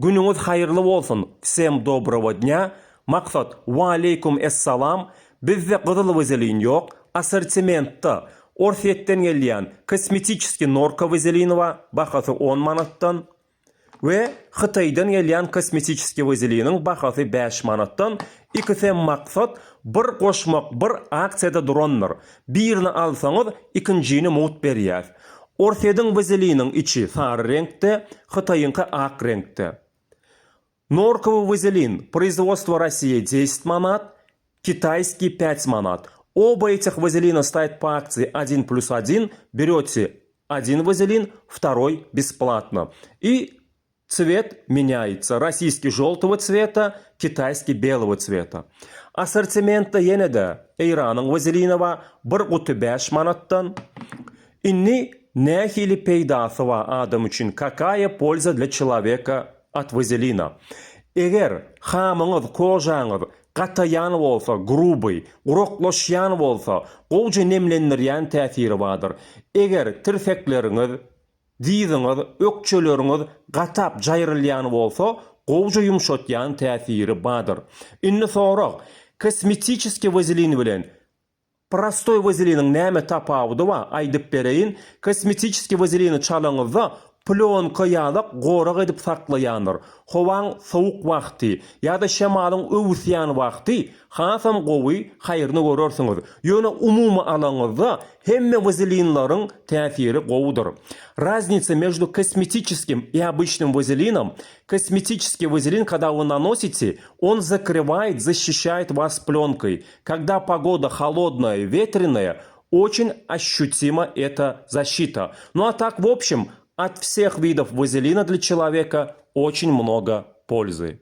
Günüňiz hayırlı bolsun. Всем доброго dня. Maksat wa aleykum essalam. Bizde Kızıl vazelin yok. Assortimentda Orfet'ten gelýän kosmetический norka vazelinowa bahasy 10 manatdan ve Xitaydan gelýän kosmetический vazeliniň bahasy 5 manatdan. İkisi maksat bir goşmak bir aksiyada duranlar. Birini alsaňyz ikinjini mut berýär. Orfedin vazeliniň içi sarı renkte, Xitayynky ak renkte. Норковый вазелин, производство России 10 манат, китайский 5 манат. Оба этих вазелина стоят по акции 1+1. Берете один вазелин, второй бесплатно. И цвет меняется. Российский желтого цвета, китайский белого цвета. Ассортиментта yine de Eyran'ın vazelinova 1,5 manattan. Inni ne hili peydası var adam için? Какая польза для человека от вазелина? Eger hamıňyz, kojaňyz gatayan bolsa, gruby, uroklaşýan bolsa, gowja nemlendirýän täsiri bardyr. Eger tirfekleriňiz, diziňiz, ökçeleriňiz gatap jaýrylýan bolsa, gowja ýumşatýan täsiri bardyr. Inni sorak, kosmetический вазелин bilen простой вазелиниň näme tapawudy bar? Aýdyp bereýin. Kosmetический вазелини çalaňyzda plonka ýalyk gorak edip saklaýandyr. Howaň sowuk wagty ýa-da şemalyň öwüsýän wagty hasam gowy haýyryny görersiňiz. Ýöne umumy alaňyzda hemme vazelinlaryň täsiri gowudyr. Разница между косметическим и обычным вазелином. Косметический вазелин, когда вы наносите, он закрывает, защищает вас пленкой. Когда погода холодная, ветреная, очень ощутима эта защита. Ну а так, в общем, от всех видов вазелина для человека очень много пользы.